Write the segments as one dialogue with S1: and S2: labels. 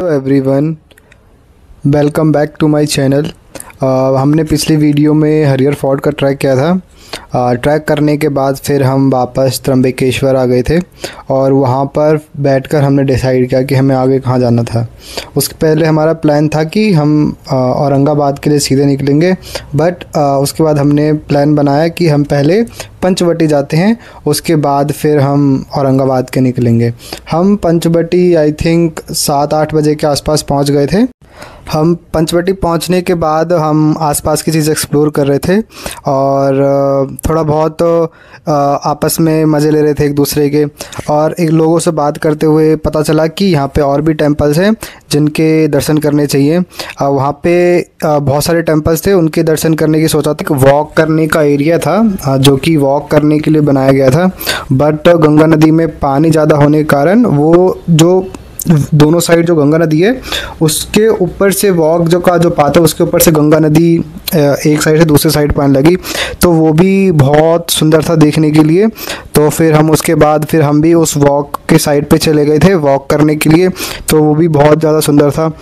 S1: Hello everyone, welcome back to my channel. हमने पिछली video में हरिहर फोर्ट का ट्रैक किया था। ट्रैक करने के बाद फिर हम वापस त्र्यंबकेश्वर आ गए थे और वहाँ पर बैठकर हमने डिसाइड किया कि हमें आगे कहाँ जाना था। उसके पहले हमारा प्लान था कि हम औरंगाबाद के लिए सीधे निकलेंगे, बट उसके बाद हमने प्लान बनाया कि हम पहले पंचवटी जाते हैं, उसके बाद फिर हम औरंगाबाद के निकलेंगे। हम पंचवटी आई थिंक 7-8 बजे के आसपास पहुंच गए थे। हम पंचवटी पहुंचने के बाद हम आसपास की चीज़ एक्सप्लोर कर रहे थे और थोड़ा बहुत आपस में मज़े ले रहे थे एक दूसरे के, और एक लोगों से बात करते हुए पता चला कि यहाँ पे और भी टेम्पल्स हैं जिनके दर्शन करने चाहिए। वहाँ पे बहुत सारे टेम्पल्स थे, उनके दर्शन करने की सोचा था। वॉक करने का एरिया था जो कि वॉक करने के लिए बनाया गया था, बट गंगा नदी में पानी ज़्यादा होने के कारण वो जो दोनों साइड जो गंगा नदी है उसके ऊपर से वॉक जो पाथ है उसके ऊपर से गंगा नदी एक साइड से दूसरे साइड पानी लगी, तो वो भी बहुत सुंदर था देखने के लिए। तो फिर हम उसके बाद फिर हम भी उस वॉक के साइड पे चले गए थे वॉक करने के लिए, तो वो भी बहुत ज़्यादा सुंदर था।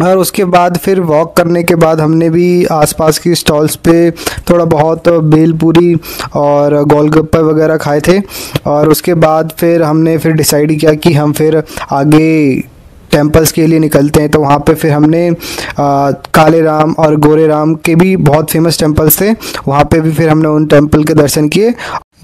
S1: और उसके बाद फिर वॉक करने के बाद हमने भी आसपास की स्टॉल्स पे थोड़ा बहुत बेलपूरी और गोलगप्पे वगैरह खाए थे। और उसके बाद फिर हमने डिसाइड किया कि हम फिर आगे टेम्पल्स के लिए निकलते हैं। तो वहाँ पे फिर हमने काले राम और गोरे राम के भी बहुत फेमस टेम्पल्स थे, वहाँ पे भी फिर हमने उन टेम्पल के दर्शन किए।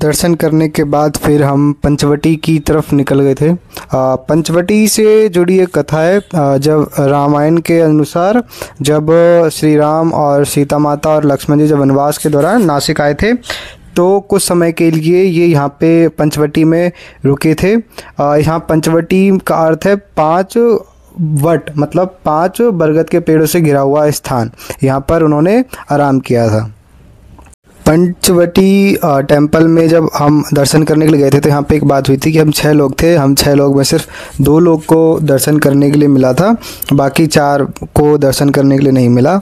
S1: दर्शन करने के बाद फिर हम पंचवटी की तरफ निकल गए थे। पंचवटी से जुड़ी एक कथा है। जब रामायण के अनुसार जब श्री राम और सीता माता और लक्ष्मण जी जब वनवास के दौरान नासिक आए थे, तो कुछ समय के लिए ये यहाँ पे पंचवटी में रुके थे। यहाँ पंचवटी का अर्थ है 5 वट, मतलब 5 बरगद के पेड़ों से घिरा हुआ स्थान। यहाँ पर उन्होंने आराम किया था। पंचवटी टेम्पल में जब हम दर्शन करने के लिए गए थे तो यहाँ पे एक बात हुई थी कि हम 6 लोग थे। हम 6 लोग में सिर्फ 2 लोग को दर्शन करने के लिए मिला था, बाकी 4 को दर्शन करने के लिए नहीं मिला।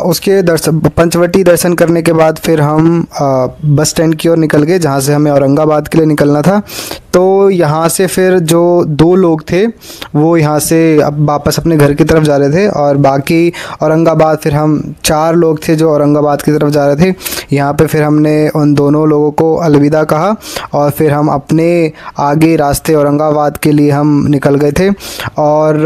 S1: उसके पंचवटी दर्शन करने के बाद फिर हम बस स्टैंड की ओर निकल गए जहाँ से हमें औरंगाबाद के लिए निकलना था। तो यहाँ से फिर जो 2 लोग थे वो यहाँ से अब वापस अपने घर की तरफ जा रहे थे, और बाकी औरंगाबाद फिर हम 4 लोग थे जो औरंगाबाद की तरफ जा रहे थे। यहाँ पे फिर हमने उन दोनों लोगों को अलविदा कहा और फिर हम अपने आगे रास्ते औरंगाबाद के लिए हम निकल गए थे। और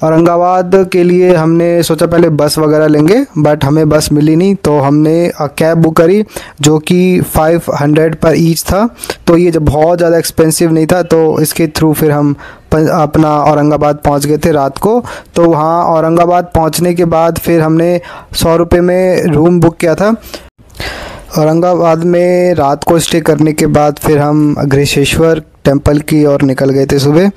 S1: औरंगाबाद के लिए हमने सोचा पहले बस वगैरह लेंगे, बट हमें बस मिली नहीं, तो हमने कैब बुक करी जो कि 500 पर ईच था। तो ये जब बहुत ज़्यादा एक्सपेंसिव नहीं था, तो इसके थ्रू फिर हम अपना औरंगाबाद पहुंच गए थे रात को। तो वहाँ औरंगाबाद पहुंचने के बाद फिर हमने 100 रुपये में रूम बुक किया था। औरंगाबाद में रात को स्टे करने के बाद फिर हम गृहेश्वर टेम्पल की ओर निकल गए थे सुबह।